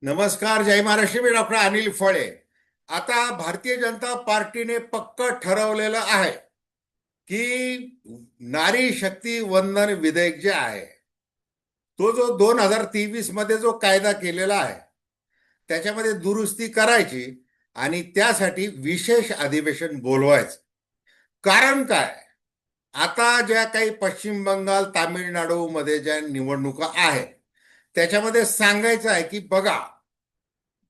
नमस्कार. जय महाराष्ट्र. मी डॉक्टर अनिल फळे. आता भारतीय जनता पार्टीने पक्क ठरवलेलं आहे की नारी शक्ती वंदन विधेयक जे आहे तो जो 2023 मध्ये जो कायदा केलेला आहे त्याच्यामध्ये दुरुस्ती करायची आणि त्यासाठी विशेष अधिवेशन बोलवायचं. कारण काय? आता ज्या काही पश्चिम बंगाल तामिळनाडू मध्ये ज्या निवडणुका आहेत त्याच्यामध्ये सांगायचं आहे की बघा,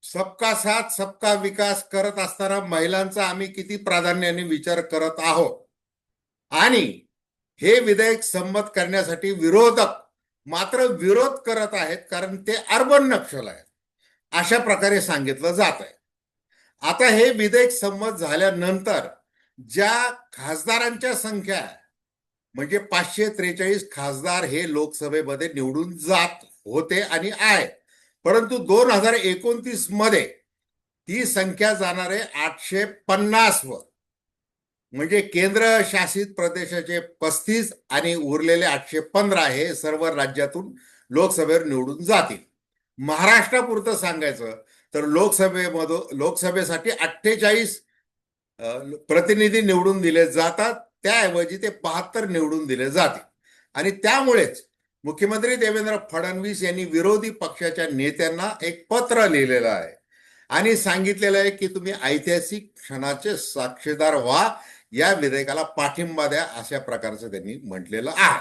सबका साथ सबका विकास करत असताना महिलांचा आम्ही किती प्राधान्याने विचार करत आहोत. आणि हे विधेयक संमत करण्यासाठी विरोधक मात्र विरोध करत आहेत कारण ते अर्बन नक्षल आहेत अशा प्रकारे सांगितलं जात आहे. आता हे विधेयक संमत झाल्यानंतर ज्या खासदारांच्या संख्या आहे, म्हणजे 543 खासदार हे लोकसभेमध्ये निवडून जात होते आणि आहे, परंतु 2029 मध्ये ती संख्या जाणार आहे 850 वर. म्हणजे केंद्र शासित प्रदेशाचे 35 आणि उरलेले 815 हे सर्व राज्यातून लोकसभेवर निवडून जातील. महाराष्ट्रापुरतं सांगायचं तर लोकसभेसाठी 48 प्रतिनिधी निवडून दिले जातात, त्याऐवजी ते 72 निवडून दिले जातील. आणि त्यामुळेच मुख्यमंत्री देवेंद्र फडणवीस यांनी विरोधी पक्षाच्या नेत्यांना एक पत्र लिहिलेलं आहे आणि सांगितलेलं आहे की तुम्ही ऐतिहासिक क्षणाचे साक्षीदार व्हा, या विधेयकाला पाठिंबा द्या, अशा प्रकारचं त्यांनी म्हटलेलं आहे.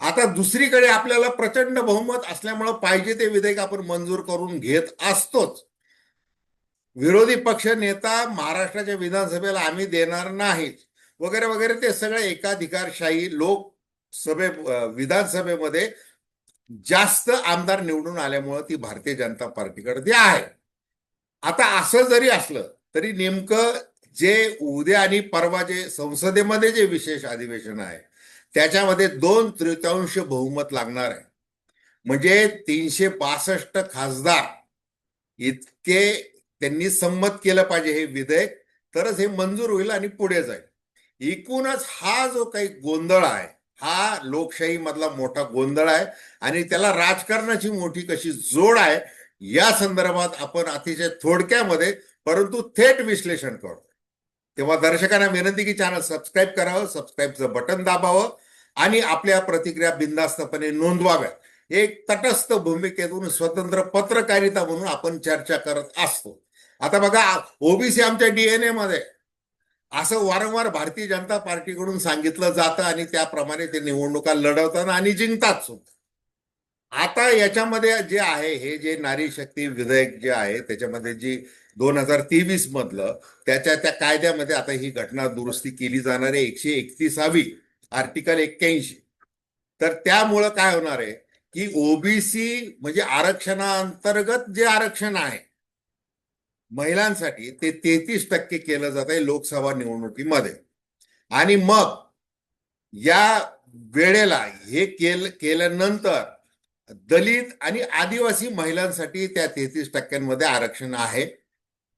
आता दुसरीकडे आपल्याला प्रचंड बहुमत असल्यामुळे पाहिजे ते विधेयक आपण मंजूर करून घेत असतोच. विरोधी पक्ष नेता महाराष्ट्राच्या विधानसभेला आम्ही देणार नाहीत वगैरे वगैरे, ते सगळे एकाधिकारशाही विधानसभेमध्ये जास्त आमदार निवडून आल्यामुळे ती भारतीय जनता पार्टीकडे आहे. आता असं जरी असलं तरी नेमकं जे उद्या आणि परवा जे संसदेमध्ये जे विशेष अधिवेशन आहे त्याच्यामध्ये 2/3 बहुमत लागणार आहे. म्हणजे 362 खासदार इतके त्यांनी संमत केलं पाहिजे हे विधेयक, तरच हे मंजूर होईल आणि पुढे जाईल. एकूणच हा जो काही गोंधळ आहे हा लोकशाही मधला मोठा गोंधळ आहे आणि त्याला राजकारणाची मोठी कशी जोड आहे या संदर्भात आपण अतिशय थोडक्यामध्ये परंतु थेट विश्लेषण करतो. तेव्हा दर्शकांना विनंती की चॅनल सबस्क्राईब करावं, सबस्क्राईबचं बटन दाबावं आणि आपल्या प्रतिक्रिया बिनधास्तपणे नोंदवाव्या. एक तटस्थ भूमिकेतून स्वतंत्र पत्रकारिता म्हणून आपण चर्चा करत असतो. आता बघा, ओबीसी आमच्या डीएनए मध्ये असं वारंवार भारतीय जनता पार्टीकडून सांगितलं जातं आणि त्याप्रमाणे ते निवडणुका लढवताना आणि जिंकतात सुद्धा. आता याच्यामध्ये जे आहे हे जे नारी शक्ती विधेयक जे आहे त्याच्यामध्ये जी 2023 मधलं त्या कायद्यामध्ये आता ही घटना दुरुस्ती केली जाणार आहे 131वी आर्टिकल 81. तर त्यामुळं काय होणार आहे की ओबीसी म्हणजे आरक्षणाअंतर्गत जे आरक्षण आहे महिलांसाठी ते 33% केलं जात आहे लोकसभा निवडणुकीमध्ये. आणि मग या वेळेला हे केल्यानंतर दलित आणि आदिवासी महिलांसाठी त्या 33% आरक्षण आहे,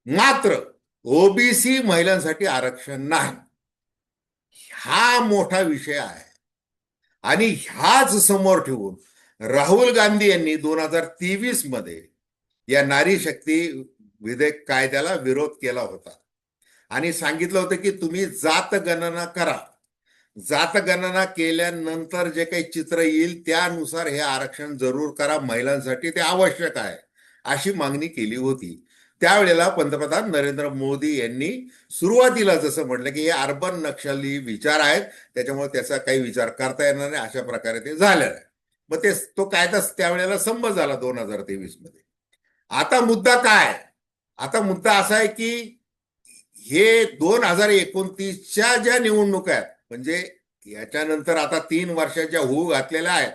मात्र ओबीसी महिलांसाठी आरक्षण नाही. हा मोठा विषय आहे आणि ह्याच समोर ठेवून राहुल गांधी यांनी 2023 मध्ये या नारी शक्ती विधेयक कायद्याला विरोध केला होता आणि सांगितलं होतं की तुम्ही जात गणना करा, जात गणना केल्यानंतर जे काही चित्र येईल त्यानुसार हे आरक्षण जरूर करा, महिलांसाठी ते आवश्यक आहे, अशी मागणी केली होती. त्यावेळेला पंतप्रधान नरेंद्र मोदी यांनी सुरुवातीला जसं म्हटलं की हे अर्बन नक्षली विचार आहेत त्याच्यामुळे त्याचा काही विचार करता येणार नाही, अशा प्रकारे ते झालेलं आहे. मग तो कायदा त्यावेळेला संमत झाला 2023 मध्ये. आता मुद्दा काय? आता मुद्दा असा आहे की हे 2029च्या ज्या निवडणुका आहेत, म्हणजे याच्यानंतर आता 3 वर्षाच्या होऊ घातलेल्या आहेत,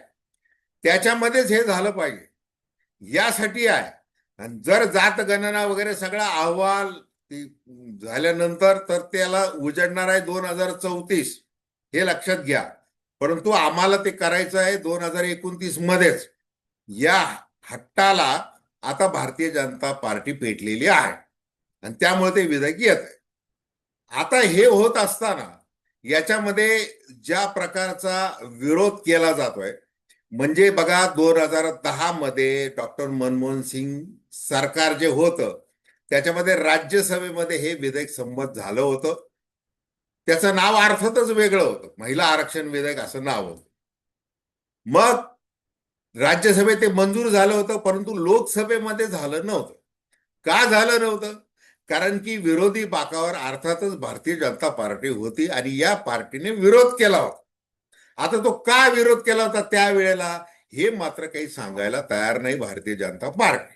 त्याच्यामध्येच हे झालं पाहिजे यासाठी आहे. आणि जर जात गणना वगैरे सगळा अहवाल झाल्यानंतर तर त्याला उजडणार आहे 2034, हे लक्षात घ्या. परंतु आम्हाला ते करायचं आहे 2029 मध्येच. या हट्टाला आता भारतीय जनता पार्टी पेटलेली आहे आणि त्यामुळे ते विधेयक येत आहे. आता हे होत असताना याच्यामध्ये ज्या प्रकारचा विरोध केला जातोय, म्हणजे बघा 2010 मध्ये डॉक्टर मनमोहन सिंग सरकार जे होतं त्याच्यामध्ये राज्यसभेमध्ये हे विधेयक संमत झालं होतं. त्याचं नाव अर्थातच वेगळं होतं, महिला आरक्षण विधेयक असं नाव होतं. मग राज्यसभेत ते मंजूर झालं होतं, परंतु लोकसभेमध्ये झालं नव्हतं. का झालं नव्हतं? कारण की विरोधी बाकावर अर्थातच भारतीय जनता पार्टी होती आणि या पार्टीने विरोध केला होता. आता तो का विरोध केला होता त्यावेळेला हे मात्र काही सांगायला तयार नाही भारतीय जनता पार्टी.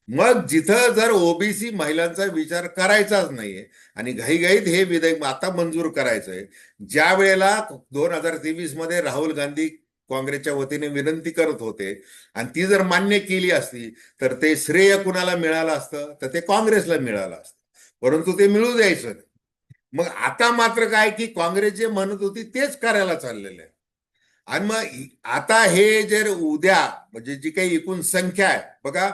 मग जिथं जर ओबीसी महिलांचा विचार करायचाच नाहीये आणि घाईघाईत हे विधेयक आता मंजूर करायचंय, ज्या वेळेला 2023 मध्ये राहुल गांधी काँग्रेसच्या वतीने विनंती करत होते आणि ती जर मान्य केली असती तर ते श्रेय कुणाला मिळालं असतं, तर ते काँग्रेसला मिळालं असतं, परंतु ते मिळू द्यायचं नाही. मग आता मात्र काय की काँग्रेस जे म्हणत होती तेच करायला चाललेलं आहे. आणि मग आता हे जर उद्या म्हणजे जी काही एकूण संख्या आहे बघा,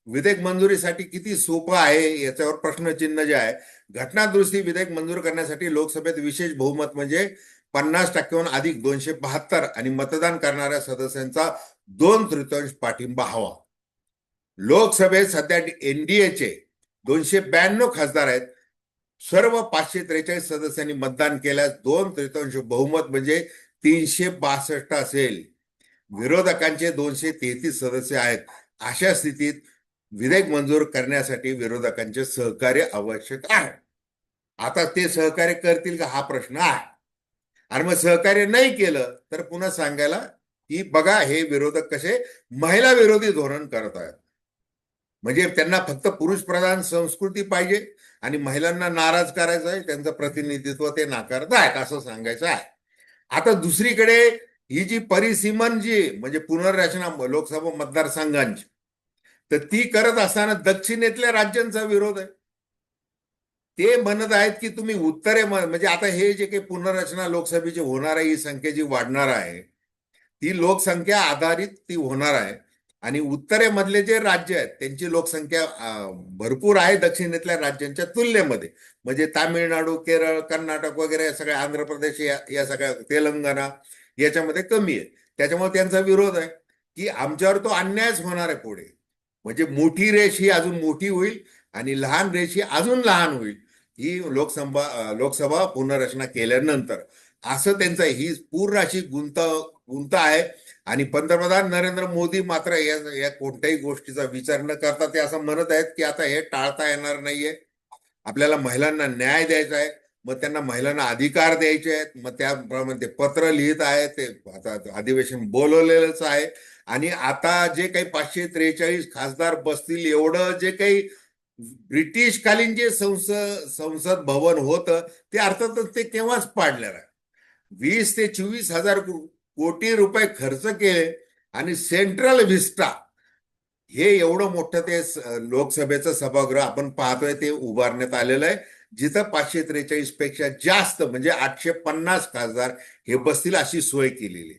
विधेयक मंजुरीसाठी किती सोपं आहे याच्यावर प्रश्नचिन्ह जे आहे. घटनादुरुस्ती विधेयक मंजूर करण्यासाठी लोकसभेत विशेष बहुमत म्हणजे 50% अधिक 272 आणि मतदान करणाऱ्या सदस्यांचा 2/3 पाठिंबा हवा. लोकसभेत सध्या एनडीएचे 292 खासदार आहेत. सर्व 543 सदस्यांनी मतदान केल्यास 2/3 बहुमत म्हणजे 362 असेल. विरोधकांचे 233 सदस्य आहेत. अशा स्थितीत विधेयक मंजूर करण्यासाठी विरोधकांचे सहकार्य आवश्यक आहे. आता ते सहकार्य करतील का हा प्रश्न आहे. आणि मग सहकार्य नाही केलं तर पुन्हा सांगायला की बघा हे विरोधक कसे महिला विरोधी धोरण करत आहेत. म्हणजे त्यांना फक्त पुरुष प्रधान संस्कृती पाहिजे आणि महिलांना नाराज करायचं आहे, त्यांचं प्रतिनिधित्व ते नाकारत आहेत असं सांगायचं आहे. आता दुसरीकडे ही जी परिसीमन जी म्हणजे पुनर्रचना लोकसभा मतदारसंघांची, तर ती करत असताना दक्षिणेतल्या राज्यांचा विरोध आहे. ते म्हणत आहेत की तुम्ही उत्तरे म्हणजे आता हे जे काही पुनर्रचना लोकसभेची होणार आहे, ही संख्या जी वाढणार आहे ती लोकसंख्या आधारित ती होणार आहे. आणि उत्तरेमधले जे राज्य आहेत त्यांची लोकसंख्या भरपूर आहे दक्षिणेतल्या राज्यांच्या तुलनेमध्ये. म्हणजे तामिळनाडू, केरळ, कर्नाटक वगैरे सगळ्या, आंध्र प्रदेश या सगळ्या, तेलंगणा याच्यामध्ये कमी आहे. त्याच्यामुळे त्यांचा विरोध आहे की आमच्यावर तो अन्यायच होणार आहे पुढे. म्हणजे मोठी रेष ही अजून मोठी होईल आणि लहान रेष ही अजून लहान होईल ही लोकसभा पुनर्रचना केल्यानंतर, असं त्यांचं ही पूर्ण अशी गुंता आहे. आणि पंतप्रधान नरेंद्र मोदी मात्र या कोणत्याही गोष्टीचा विचार न करता ते असं म्हणत आहेत की आता हे टाळता येणार नाहीये. आपल्याला महिलांना न्याय द्यायचा आहे, मग त्यांना महिलांना अधिकार द्यायचे आहेत. मग त्याप्रमाणे ते पत्र लिहित आहे, ते आता अधिवेशन बोलवलेलंच आहे. आणि आता जे काही 543 खासदार बसतील एवढं जे काही ब्रिटिशकालीन जे संसद भवन होतं ते अर्थातच ते केव्हाच पाडलेलं आहे. 20 ते 24 हजार कोटी रुपये खर्च केले आणि सेंट्रल व्हिस्टा हे एवढं मोठं ते लोकसभेचं सभागृह आपण पाहतोय ते उभारण्यात आलेलं आहे, जिथं 543 पेक्षा जास्त म्हणजे 850 खासदार हे बसतील अशी सोय केलेली.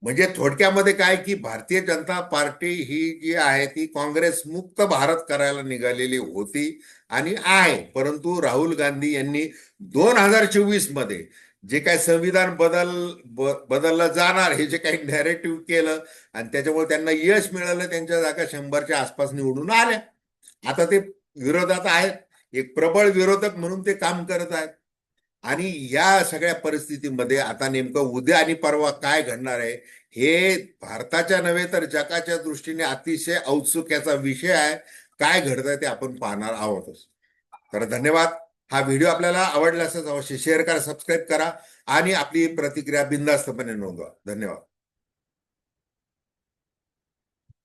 म्हणजे थोडक्यामध्ये काय की भारतीय जनता पार्टी ही जी आहे ती काँग्रेस मुक्त भारत करायला निघालेली होती आणि आहे. परंतु राहुल गांधी यांनी 2024 मध्ये जे काही संविधान बदललं जाणार हे जे काही नॅरेटिव्ह केलं आणि त्याच्यामुळे त्यांना यश मिळालं, त्यांच्या जागा 100च्या आसपास निवडून आल्या. आता ते विरोधात आहेत, एक प्रबळ विरोधक म्हणून ते काम करत आहेत. आणि या सगळ्या परिस्थितीमध्ये आता नेमकं उद्या आणि परवा काय घडणार आहे हे भारताच्या नव्हे तर जगाच्या दृष्टीने अतिशय औत्सुक्याचा विषय आहे. काय घडतंय ते आपण पाहणार आहोतच. तर धन्यवाद. हा व्हिडिओ आपल्याला आवडला असेल अवश्य शेअर करा, सबस्क्राईब करा आणि आपली प्रतिक्रिया बिनधास्तपणे नोंदवा. धन्यवाद.